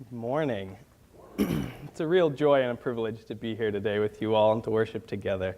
Good morning. It's a real joy and a privilege to be here today with you all and to worship together.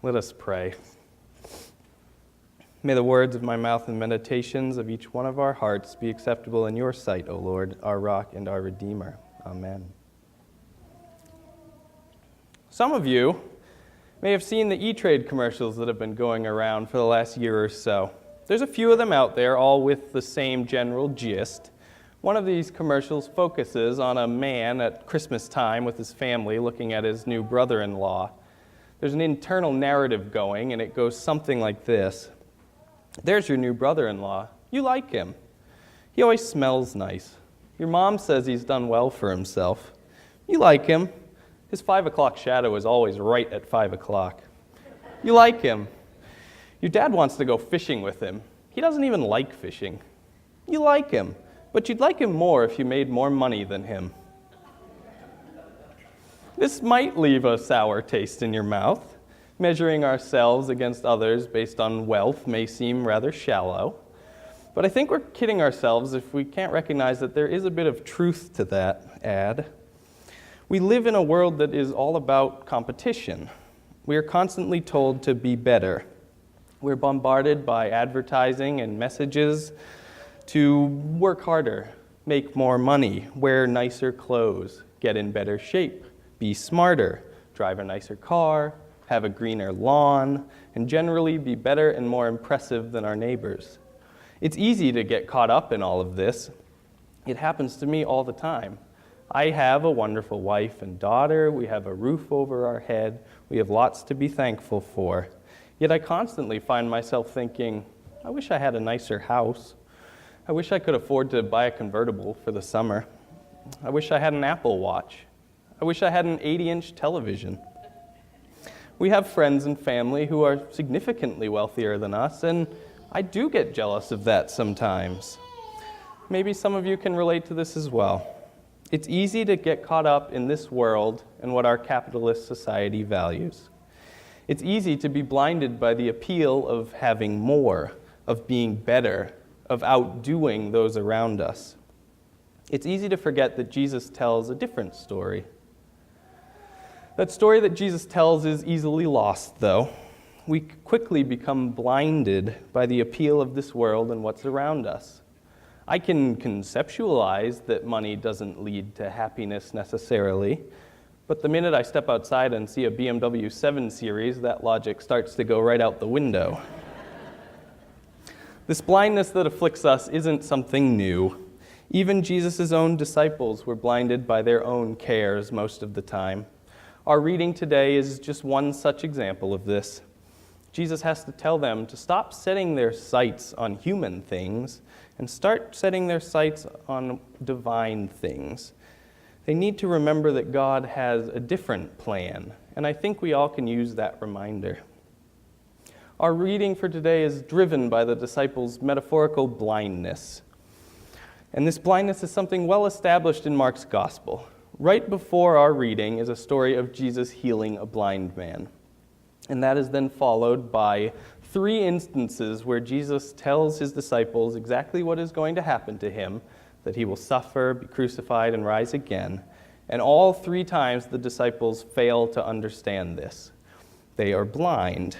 Let us pray. May the words of my mouth and meditations of each one of our hearts be acceptable in your sight, O Lord, our rock and our Redeemer. Amen. Some of you may have seen the E-Trade commercials that have been going around for the last year or so. There's a few of them out there, all with the same general gist. One of these commercials focuses on a man at Christmas time with his family looking at his new brother-in-law. There's an internal narrative going, and it goes something like this. There's your new brother-in-law. You like him. He always smells nice. Your mom says he's done well for himself. You like him. His 5 o'clock shadow is always right at 5 o'clock. You like him. Your dad wants to go fishing with him. He doesn't even like fishing. You like him. But you'd like him more if you made more money than him. This might leave a sour taste in your mouth. Measuring ourselves against others based on wealth may seem rather shallow. But I think we're kidding ourselves if we can't recognize that there is a bit of truth to that ad. We live in a world that is all about competition. We are constantly told to be better. We're bombarded by advertising and messages to work harder, make more money, wear nicer clothes, get in better shape, be smarter, drive a nicer car, have a greener lawn, and generally be better and more impressive than our neighbors. It's easy to get caught up in all of this. It happens to me all the time. I have a wonderful wife and daughter. We have a roof over our head. We have lots to be thankful for. Yet I constantly find myself thinking, I wish I had a nicer house. I wish I could afford to buy a convertible for the summer. I wish I had an Apple Watch. I wish I had an 80-inch television. We have friends and family who are significantly wealthier than us, and I do get jealous of that sometimes. Maybe some of you can relate to this as well. It's easy to get caught up in this world and what our capitalist society values. It's easy to be blinded by the appeal of having more, of being better, of outdoing those around us. It's easy to forget that Jesus tells a different story. That story that Jesus tells is easily lost, though. We quickly become blinded by the appeal of this world and what's around us. I can conceptualize that money doesn't lead to happiness necessarily, but the minute I step outside and see a BMW 7 Series, that logic starts to go right out the window. This blindness that afflicts us isn't something new. Even Jesus' own disciples were blinded by their own cares most of the time. Our reading today is just one such example of this. Jesus has to tell them to stop setting their sights on human things and start setting their sights on divine things. They need to remember that God has a different plan, and I think we all can use that reminder. Our reading for today is driven by the disciples' metaphorical blindness. And this blindness is something well established in Mark's gospel. Right before our reading is a story of Jesus healing a blind man. And that is then followed by 3 instances where Jesus tells his disciples exactly what is going to happen to him, that he will suffer, be crucified, and rise again. And all 3 times the disciples fail to understand this. They are blind.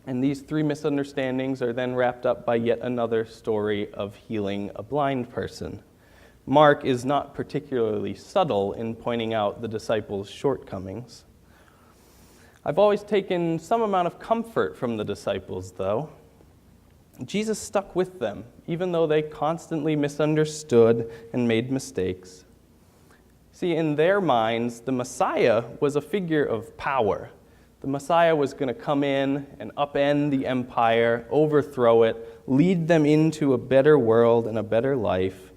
And these 3 misunderstandings are then wrapped up by yet another story of healing a blind person. Mark is not particularly subtle in pointing out the disciples' shortcomings. I've always taken some amount of comfort from the disciples, though. Jesus stuck with them, even though they constantly misunderstood and made mistakes. See, in their minds, the Messiah was a figure of power. The Messiah was going to come in and upend the empire, overthrow it, lead them into a better world and a better life.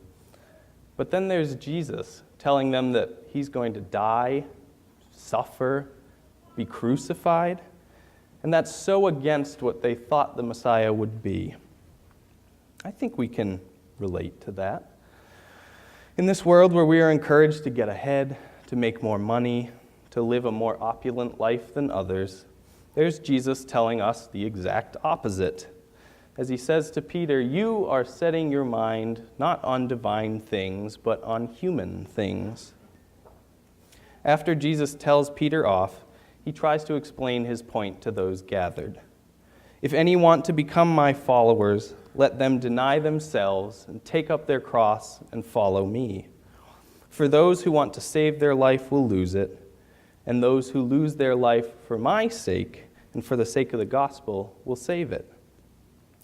But then there's Jesus telling them that he's going to die, suffer, be crucified. And that's so against what they thought the Messiah would be. I think we can relate to that. In this world where we are encouraged to get ahead, to make more money, to live a more opulent life than others, there's Jesus telling us the exact opposite. as he says to Peter, "You are setting your mind not on divine things, but on human things." After Jesus tells Peter off, he tries to explain his point to those gathered. "If any want to become my followers, let them deny themselves and take up their cross and follow me. For those who want to save their life will lose it, and those who lose their life for my sake and for the sake of the gospel will save it.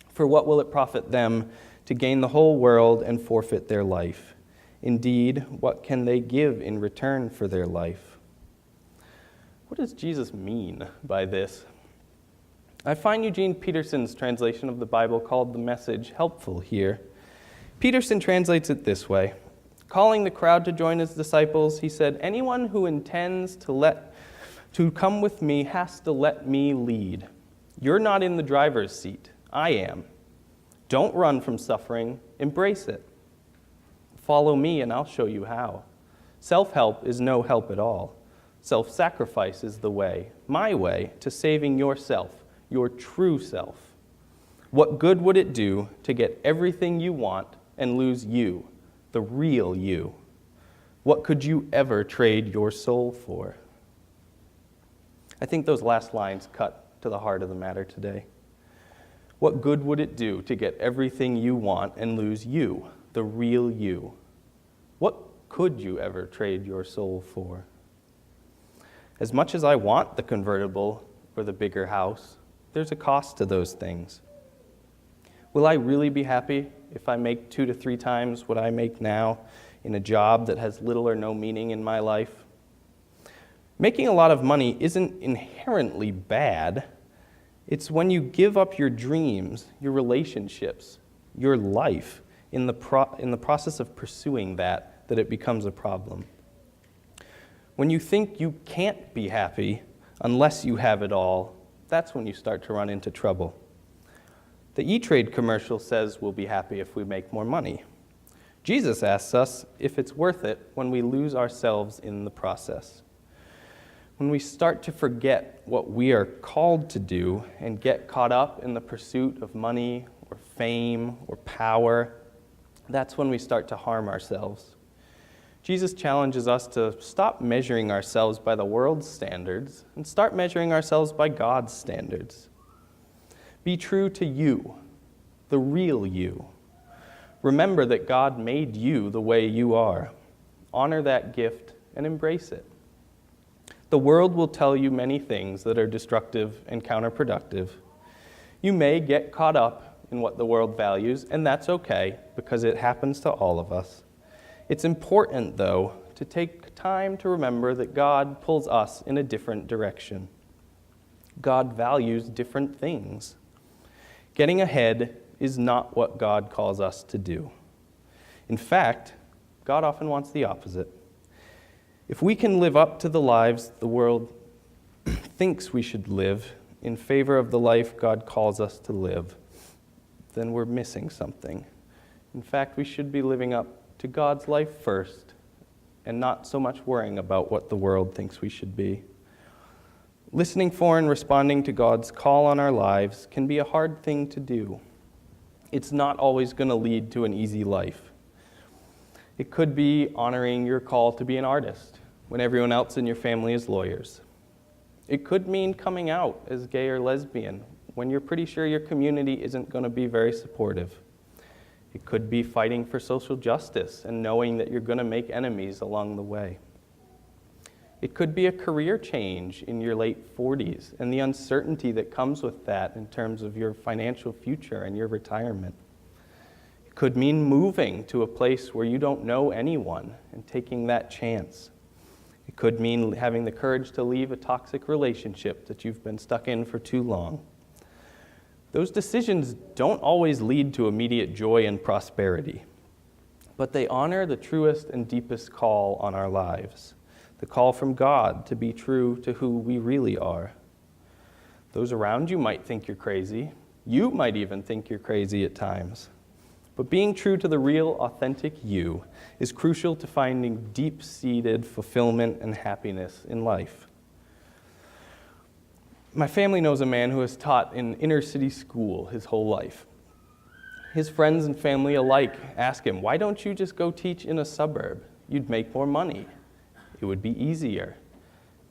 For what will it profit them to gain the whole world and forfeit their life? Indeed, what can they give in return for their life?" What does Jesus mean by this? I find Eugene Peterson's translation of the Bible called The Message helpful here. Peterson translates it this way. Calling the crowd to join his disciples, he said, "Anyone who intends to come with me has to let me lead. You're not in the driver's seat. I am. Don't run from suffering. Embrace it. Follow me and I'll show you how. Self-help is no help at all. Self-sacrifice is the way, my way, to saving yourself, your true self. What good would it do to get everything you want and lose you, the real you? What could you ever trade your soul for?" I think those last lines cut to the heart of the matter today. What good would it do to get everything you want and lose you, the real you? What could you ever trade your soul for? As much as I want the convertible or the bigger house, there's a cost to those things. Will I really be happy if I make 2 to 3 times what I make now in a job that has little or no meaning in my life? Making a lot of money isn't inherently bad. It's when you give up your dreams, your relationships, your life in the process of pursuing that it becomes a problem. When you think you can't be happy unless you have it all, that's when you start to run into trouble. The E-Trade commercial says we'll be happy if we make more money. Jesus asks us if it's worth it when we lose ourselves in the process. When we start to forget what we are called to do and get caught up in the pursuit of money or fame or power, that's when we start to harm ourselves. Jesus challenges us to stop measuring ourselves by the world's standards and start measuring ourselves by God's standards. Be true to you, the real you. Remember that God made you the way you are. Honor that gift and embrace it. The world will tell you many things that are destructive and counterproductive. You may get caught up in what the world values, and that's okay because it happens to all of us. It's important, though, to take time to remember that God pulls us in a different direction. God values different things. Getting ahead is not what God calls us to do. In fact, God often wants the opposite. If we can live up to the lives the world thinks we should live in favor of the life God calls us to live, then we're missing something. In fact, we should be living up to God's life first and not so much worrying about what the world thinks we should be. Listening for and responding to God's call on our lives can be a hard thing to do. It's not always going to lead to an easy life. It could be honoring your call to be an artist when everyone else in your family is lawyers. It could mean coming out as gay or lesbian when you're pretty sure your community isn't going to be very supportive. It could be fighting for social justice and knowing that you're going to make enemies along the way. It could be a career change in your late 40s and the uncertainty that comes with that in terms of your financial future and your retirement. It could mean moving to a place where you don't know anyone and taking that chance. It could mean having the courage to leave a toxic relationship that you've been stuck in for too long. Those decisions don't always lead to immediate joy and prosperity, but they honor the truest and deepest call on our lives, the call from God to be true to who we really are. Those around you might think you're crazy. You might even think you're crazy at times. But being true to the real, authentic you is crucial to finding deep-seated fulfillment and happiness in life. My family knows a man who has taught in inner-city school his whole life. His friends and family alike ask him, "Why don't you just go teach in a suburb? You'd make more money. It would be easier.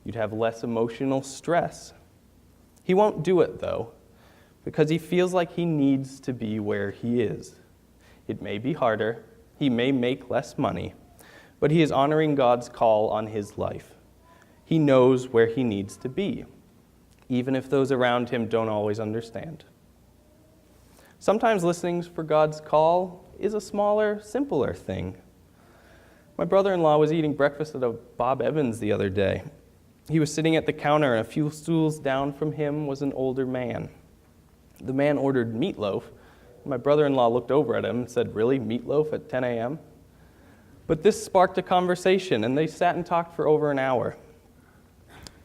You'd have less emotional stress." He won't do it, though, because he feels like he needs to be where he is. It may be harder, he may make less money, but he is honoring God's call on his life. He knows where he needs to be, even if those around him don't always understand. Sometimes listening for God's call is a smaller, simpler thing. My brother-in-law was eating breakfast at a Bob Evans the other day. He was sitting at the counter, and a few stools down from him was an older man. The man ordered meatloaf. My brother-in-law looked over at him and said, "Really, meatloaf at 10 a.m.? But this sparked a conversation, and they sat and talked for over an hour.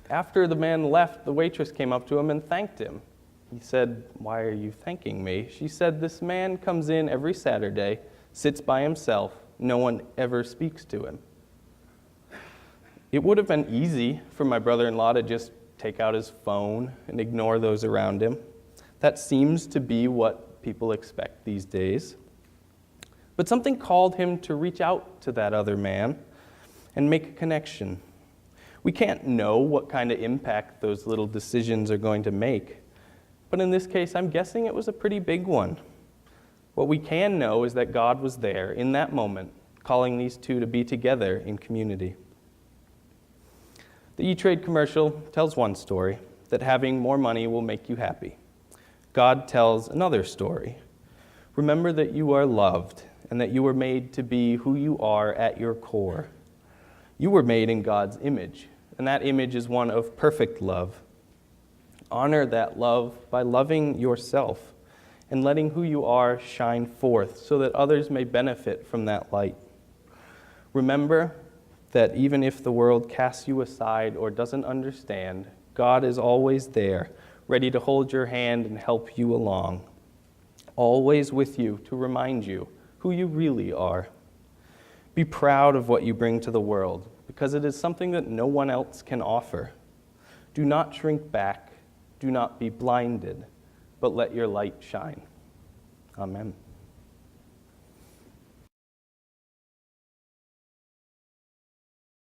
After the man left, the waitress came up to him and thanked him. He said, "Why are you thanking me?" She said, "This man comes in every Saturday, sits by himself. No one ever speaks to him." It would have been easy for my brother-in-law to just take out his phone and ignore those around him. That seems to be what people expect these days. But something called him to reach out to that other man and make a connection. We can't know what kind of impact those little decisions are going to make. But in this case, I'm guessing it was a pretty big one. What we can know is that God was there in that moment, calling these two to be together in community. The E-Trade commercial tells one story, that having more money will make you happy. God tells another story. Remember that you are loved and that you were made to be who you are at your core. You were made in God's image, and that image is one of perfect love. Honor that love by loving yourself and letting who you are shine forth so that others may benefit from that light. Remember that even if the world casts you aside or doesn't understand, God is always there, ready to hold your hand and help you along, always with you to remind you who you really are. Be proud of what you bring to the world, because it is something that no one else can offer. Do not shrink back. Do not be blinded, but let your light shine. Amen.